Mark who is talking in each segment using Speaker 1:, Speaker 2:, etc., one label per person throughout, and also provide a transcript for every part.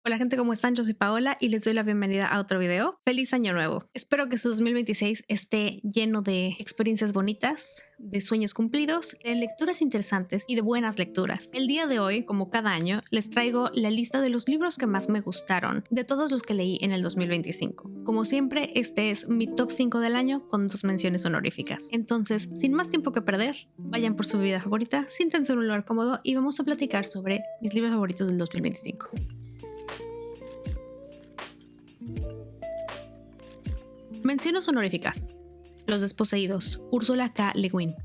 Speaker 1: Hola gente, ¿cómo están? Yo soy Paola y les doy la bienvenida a otro video. ¡Feliz año nuevo! Espero que su 2026 esté lleno de experiencias bonitas, de sueños cumplidos, de lecturas interesantes y de buenas lecturas. El día de hoy, como cada año, les traigo la lista de los libros que más me gustaron, de todos los que leí en el 2025. Como siempre, este es mi top 5 del año con 2 menciones honoríficas. Entonces, sin más tiempo que perder, vayan por su bebida favorita, siéntense en un lugar cómodo y vamos a platicar sobre mis libros favoritos del 2025. Menciones honoríficas. Los Desposeídos, Ursula K. Le Guin.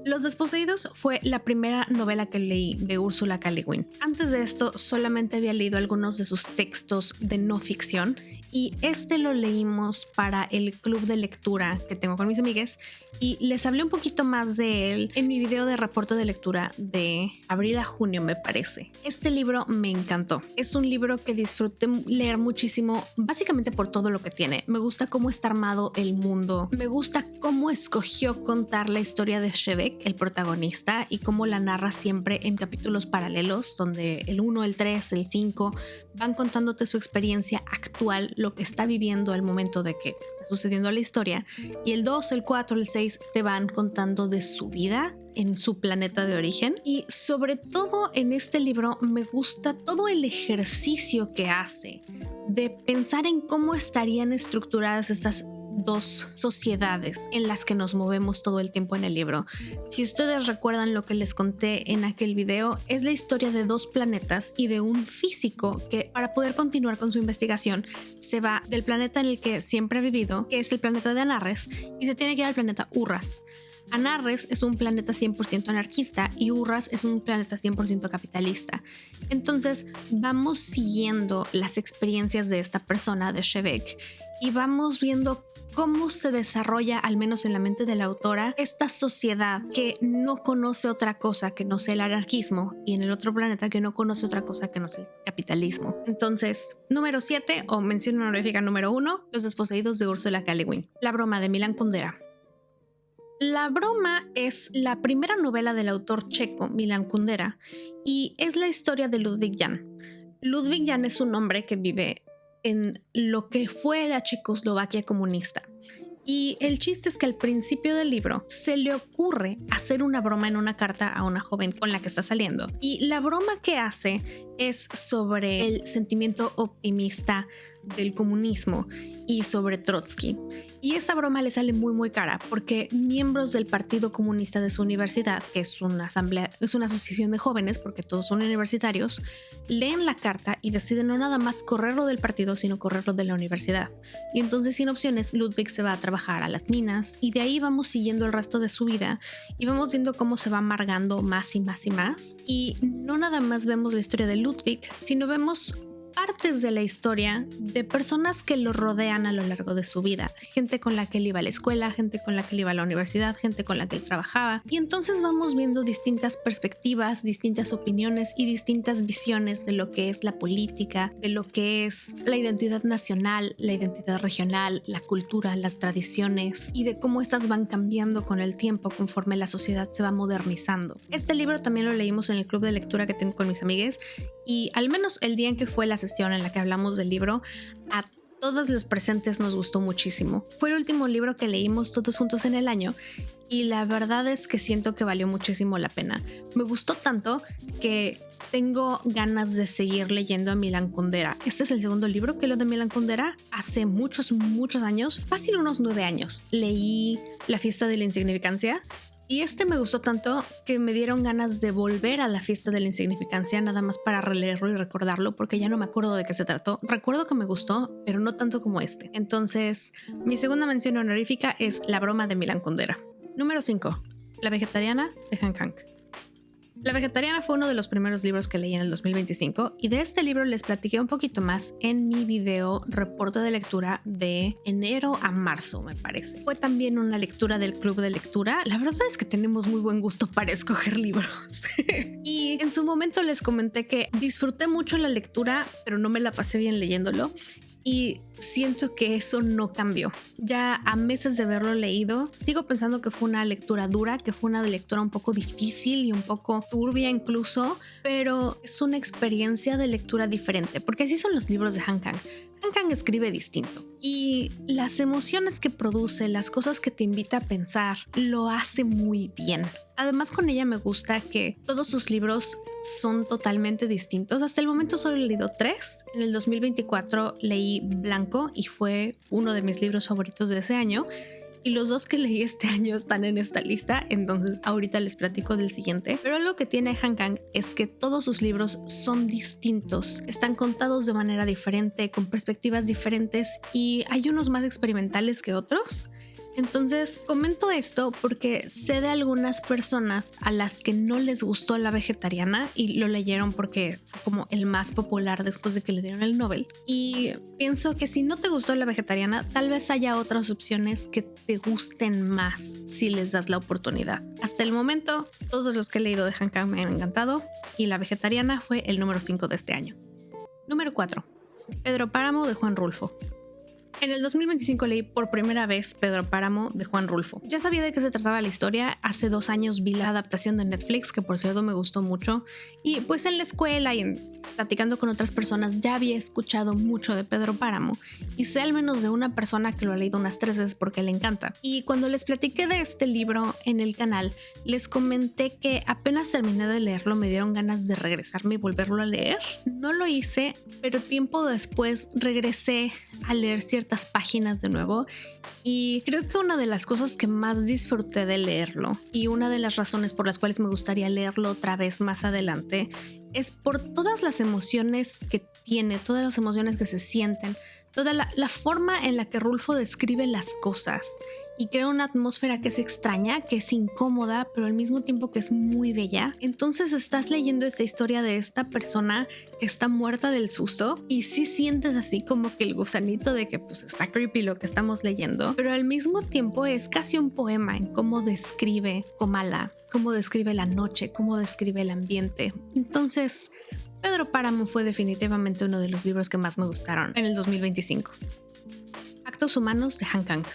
Speaker 1: Los Desposeídos fue la primera novela que leí de Ursula K. Le Guin. Antes de esto solamente había leído algunos de sus textos de no ficción y este lo leímos para el club de lectura que tengo con mis amigues y les hablé un poquito más de él en mi video de reporte de lectura de abril a junio, me parece. Este libro me encantó. Es un libro que disfruté leer muchísimo, básicamente por todo lo que tiene. Me gusta cómo está armado el mundo. Me gusta cómo escogió contar la historia de Shevek, el protagonista, y cómo la narra siempre en capítulos paralelos, donde el 1, el 3, el 5 van contándote su experiencia actual, lo que está viviendo al momento de que está sucediendo la historia, y el 2, el 4, el 6 te van contando de su vida en su planeta de origen. Y sobre todo en este libro me gusta todo el ejercicio que hace de pensar en cómo estarían estructuradas estas dos sociedades en las que nos movemos todo el tiempo en el libro. Si ustedes recuerdan lo que les conté en aquel video, es la historia de 2 planetas y de un físico que, para poder continuar con su investigación, se va del planeta en el que siempre ha vivido, que es el planeta de Anarres, y se tiene que ir al planeta Urras. Anarres es un planeta 100% anarquista y Urras es un planeta 100% capitalista. Entonces vamos siguiendo las experiencias de esta persona, de Shevek, y vamos viendo cómo se desarrolla, al menos en la mente de la autora, esta sociedad que no conoce otra cosa que no sea el anarquismo, y en el otro planeta que no conoce otra cosa que no sea el capitalismo. Entonces, número 7, o mención honorífica número 1, Los Desposeídos de Ursula K. Le Guin. La broma, de Milan Kundera. La broma es la primera novela del autor checo Milan Kundera y es la historia de Ludwig Jan. Ludwig Jan es un hombre que vive en lo que fue la Checoslovaquia comunista. Y el chiste es que al principio del libro se le ocurre hacer una broma en una carta a una joven con la que está saliendo. Y la broma que hace es sobre el sentimiento optimista del comunismo y sobre Trotsky. Y esa broma le sale muy cara porque miembros del Partido Comunista de su universidad, que es una asamblea, es una asociación de jóvenes porque todos son universitarios, leen la carta y deciden no nada más correrlo del partido, sino correrlo de la universidad. Y entonces, sin opciones, Ludwig se va a trabajar a las minas y de ahí vamos siguiendo el resto de su vida y vamos viendo cómo se va amargando más y más y más. Y no nada más vemos la historia de Ludwig, sino vemos partes de la historia de personas que lo rodean a lo largo de su vida, gente con la que él iba a la escuela, gente con la que él iba a la universidad, gente con la que él trabajaba, y entonces vamos viendo distintas perspectivas, distintas opiniones y distintas visiones de lo que es la política, de lo que es la identidad nacional, la identidad regional, la cultura, las tradiciones y de cómo estas van cambiando con el tiempo conforme la sociedad se va modernizando. Este libro también lo leímos en el club de lectura que tengo con mis amigues y al menos el día en que fue la sesión en la que hablamos del libro, a todos los presentes nos gustó muchísimo. Fue el último libro que leímos todos juntos en el año y la verdad es que siento que valió muchísimo la pena. Me gustó tanto que tengo ganas de seguir leyendo a Milan Kundera. Este es el segundo libro que leo de Milan Kundera. Hace muchos años, fácil unos 9 años, leí La fiesta de la insignificancia. Y este me gustó tanto que me dieron ganas de volver a La fiesta de la insignificancia nada más para releerlo y recordarlo porque ya no me acuerdo de qué se trató. Recuerdo que me gustó, pero no tanto como este. Entonces, mi segunda mención honorífica es La broma de Milan Kundera. Número 5. La vegetariana de Han Kang. La vegetariana fue uno de los primeros libros que leí en el 2025 y de este libro les platiqué un poquito más en mi video reporte de lectura de enero a marzo, me parece. Fue también una lectura del club de lectura. La verdad es que tenemos muy buen gusto para escoger libros. Y en su momento les comenté que disfruté mucho la lectura, pero no me la pasé bien leyéndolo. y siento que eso no cambió. Ya a meses de haberlo leído, sigo pensando que fue una lectura dura, que fue una lectura un poco difícil y un poco turbia incluso, pero es una experiencia de lectura diferente, porque así son los libros de Han Kang. Han Kang escribe distinto y las emociones que produce, las cosas que te invita a pensar, lo hace muy bien. Además, con ella me gusta que todos sus libros son totalmente distintos. Hasta el momento solo he leído 3. En el 2024 leí Blanco y fue uno de mis libros favoritos de ese año. Y los 2 que leí este año están en esta lista, entonces ahorita les platico del siguiente. Pero algo que tiene Han Kang es que todos sus libros son distintos, están contados de manera diferente, con perspectivas diferentes y hay unos más experimentales que otros. Entonces comento esto porque sé de algunas personas a las que no les gustó La Vegetariana y lo leyeron porque fue como el más popular después de que le dieron el Nobel. Y pienso que si no te gustó La Vegetariana, tal vez haya otras opciones que te gusten más si les das la oportunidad. Hasta el momento, todos los que he leído de Han Kang me han encantado y La Vegetariana fue el número 5 de este año. Número 4. Pedro Páramo de Juan Rulfo. En el 2025 leí por primera vez Pedro Páramo de Juan Rulfo. Ya sabía de qué se trataba la historia. Hace 2 años vi la adaptación de Netflix, que por cierto me gustó mucho. Y pues en la escuela y platicando con otras personas ya había escuchado mucho de Pedro Páramo. Y sé al menos de una persona que lo ha leído unas 3 veces porque le encanta. Y cuando les platiqué de este libro en el canal, les comenté que apenas terminé de leerlo me dieron ganas de regresarme y volverlo a leer. No lo hice, pero tiempo después regresé a leer ciertas páginas de nuevo y creo que una de las cosas que más disfruté de leerlo y una de las razones por las cuales me gustaría leerlo otra vez más adelante es por todas las emociones que tiene, todas las emociones que se sienten, toda la forma en la que Rulfo describe las cosas y crea una atmósfera que es extraña, que es incómoda, pero al mismo tiempo que es muy bella. Entonces estás leyendo esta historia de esta persona que está muerta del susto y sí sientes así como que el gusanito de que pues está creepy lo que estamos leyendo, pero al mismo tiempo es casi un poema en cómo describe Comala, cómo describe la noche, cómo describe el ambiente. Entonces Pedro Páramo fue definitivamente uno de los libros que más me gustaron en el 2025. Actos humanos de Han Kang.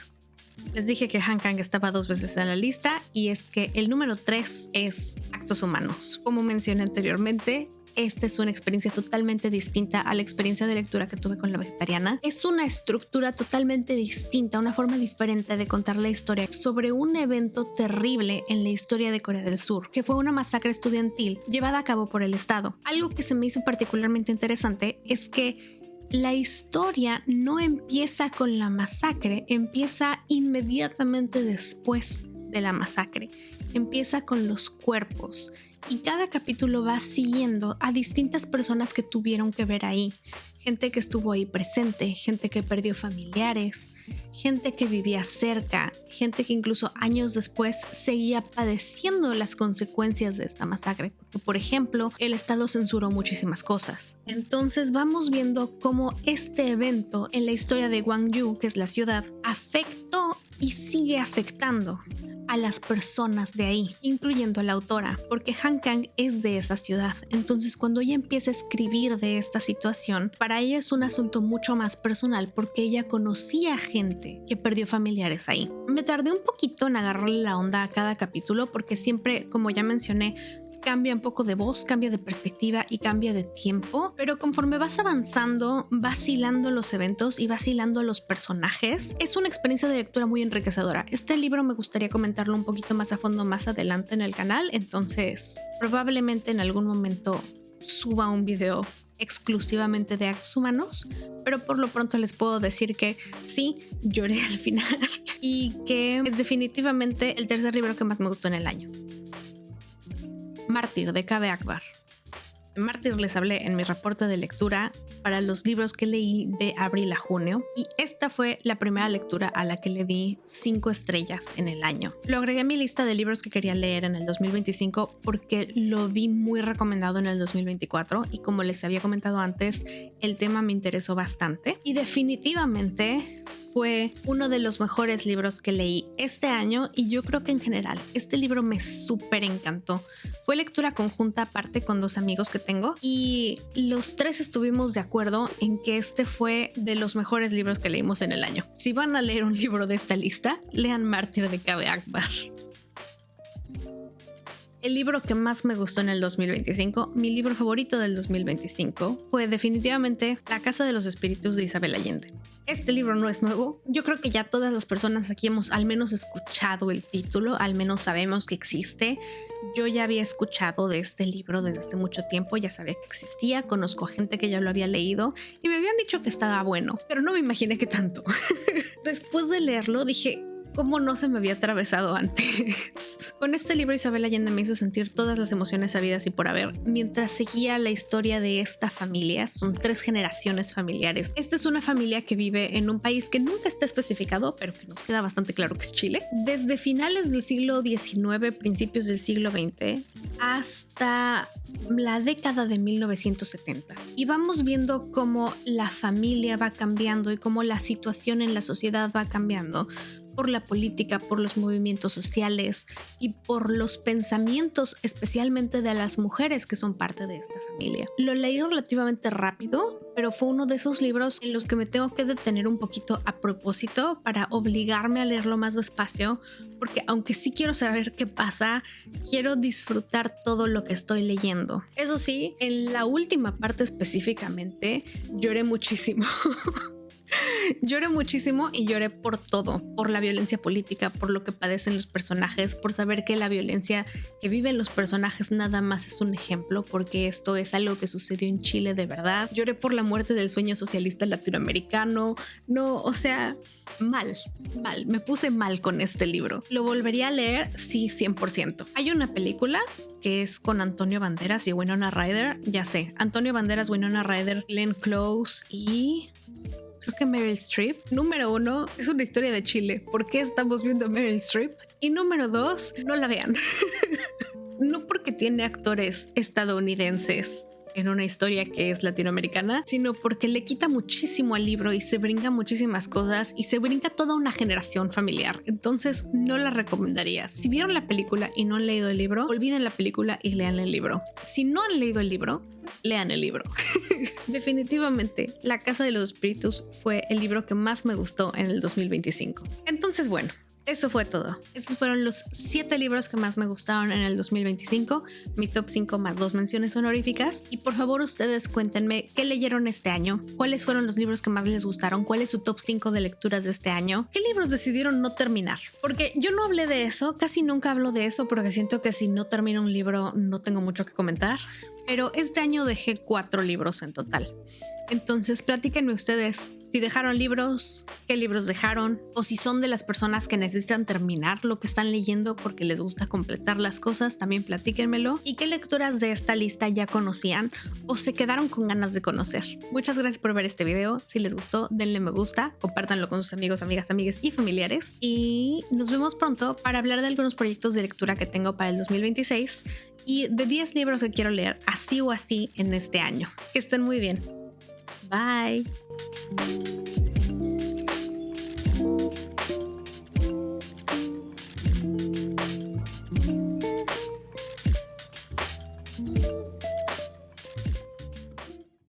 Speaker 1: Les dije que Han Kang estaba 2 veces en la lista y es que el número 3 es Actos humanos. Como mencioné anteriormente, esta es una experiencia totalmente distinta a la experiencia de lectura que tuve con La Vegetariana. Es una estructura totalmente distinta, una forma diferente de contar la historia sobre un evento terrible en la historia de Corea del Sur, que fue una masacre estudiantil llevada a cabo por el Estado. Algo que se me hizo particularmente interesante es que la historia no empieza con la masacre, empieza inmediatamente después de la masacre. Empieza con los cuerpos y cada capítulo va siguiendo a distintas personas que tuvieron que ver ahí. Gente que estuvo ahí presente, gente que perdió familiares, gente que vivía cerca, gente que incluso años después seguía padeciendo las consecuencias de esta masacre. Porque, por ejemplo, el Estado censuró muchísimas cosas. Entonces vamos viendo cómo este evento en la historia de Gwangju, que es la ciudad, afectó y sigue afectando a las personas de ahí, incluyendo a la autora, porque Han Kang es de esa ciudad. Entonces cuando ella empieza a escribir de esta situación, para ella es un asunto mucho más personal porque ella conocía gente que perdió familiares ahí. Me tardé un poquito en agarrarle la onda a cada capítulo porque siempre, como ya mencioné, cambia un poco de voz, cambia de perspectiva y cambia de tiempo, pero conforme vas avanzando, vas hilando los eventos y vas hilando los personajes. Es una experiencia de lectura muy enriquecedora. Este libro me gustaría comentarlo un poquito más a fondo más adelante en el canal, entonces probablemente en algún momento suba un video exclusivamente de Actos Humanos, pero por lo pronto les puedo decir que sí, lloré al final y que es definitivamente el 3er libro que más me gustó en el año. Mártir de Kaveh Akbar. De Mártir les hablé en mi reporte de lectura para los libros que leí de abril a junio y esta fue la primera lectura a la que le di 5 estrellas en el año. Lo agregué a mi lista de libros que quería leer en el 2025 porque lo vi muy recomendado en el 2024 y como les había comentado antes, el tema me interesó bastante y definitivamente fue uno de los mejores libros que leí este año y yo creo que en general este libro me súper encantó. Fue lectura conjunta aparte con 2 amigos que tengo y los 3 estuvimos de acuerdo en que este fue de los mejores libros que leímos en el año. Si van a leer un libro de esta lista, lean Mártir de Kaveh Akbar. El libro que más me gustó en el 2025, mi libro favorito del 2025, fue definitivamente La Casa de los Espíritus de Isabel Allende. Este libro no es nuevo. Yo creo que ya todas las personas aquí hemos al menos escuchado el título, al menos sabemos que existe. Yo ya había escuchado de este libro desde hace mucho tiempo, ya sabía que existía, conozco a gente que ya lo había leído y me habían dicho que estaba bueno, pero no me imaginé que tanto. Después de leerlo dije, ¿cómo no se me había atravesado antes? Con este libro Isabel Allende me hizo sentir todas las emociones habidas y por haber mientras seguía la historia de esta familia. Son 3 generaciones familiares. Esta es una familia que vive en un país que nunca está especificado, pero que nos queda bastante claro que es Chile. Desde finales del siglo XIX, principios del siglo XX, hasta la década de 1970. Y vamos viendo cómo la familia va cambiando y cómo la situación en la sociedad va cambiando por la política, por los movimientos sociales y por los pensamientos especialmente de las mujeres que son parte de esta familia. Lo leí relativamente rápido, pero fue uno de esos libros en los que me tengo que detener un poquito a propósito para obligarme a leerlo más despacio, porque aunque sí quiero saber qué pasa, quiero disfrutar todo lo que estoy leyendo. Eso sí, en la última parte específicamente lloré muchísimo. Lloré muchísimo y lloré por todo, por la violencia política, por lo que padecen los personajes, por saber que la violencia que viven los personajes nada más es un ejemplo, porque esto es algo que sucedió en Chile de verdad. Lloré por la muerte del sueño socialista latinoamericano. No, o sea, mal, me puse mal con este libro. ¿Lo volvería a leer? Sí, 100%. Hay una película que es con Antonio Banderas y Winona Ryder. Ya sé, Antonio Banderas, Winona Ryder, Glenn Close y creo que Meryl Streep. Número 1, es una historia de Chile. ¿Por qué estamos viendo a Meryl Streep? Y número 2, no la vean. No porque tiene actores estadounidenses en una historia que es latinoamericana, sino porque le quita muchísimo al libro y se brinca muchísimas cosas y se brinca toda una generación familiar. Entonces no la recomendaría. Si vieron la película y no han leído el libro, olviden la película y lean el libro. Si no han leído el libro, lean el libro. Definitivamente, La Casa de los Espíritus fue el libro que más me gustó en el 2025. Entonces, bueno, eso fue todo. Esos fueron los 7 libros que más me gustaron en el 2025, mi top 5 más 2 menciones honoríficas. Y por favor ustedes cuéntenme qué leyeron este año, cuáles fueron los libros que más les gustaron, cuál es su top 5 de lecturas de este año, qué libros decidieron no terminar. Porque yo no hablé de eso, casi nunca hablo de eso porque siento que si no termino un libro no tengo mucho que comentar. Pero este año dejé 4 libros en total. Entonces platíquenme ustedes si dejaron libros, qué libros dejaron, o si son de las personas que necesitan terminar lo que están leyendo porque les gusta completar las cosas, también platíquenmelo. Y qué lecturas de esta lista ya conocían o se quedaron con ganas de conocer. Muchas gracias por ver este video. Si les gustó, denle me gusta, compártanlo con sus amigos, amigas y familiares. Y nos vemos pronto para hablar de algunos proyectos de lectura que tengo para el 2026 y de 10 libros que quiero leer así o así en este año. Que estén muy bien. Bye.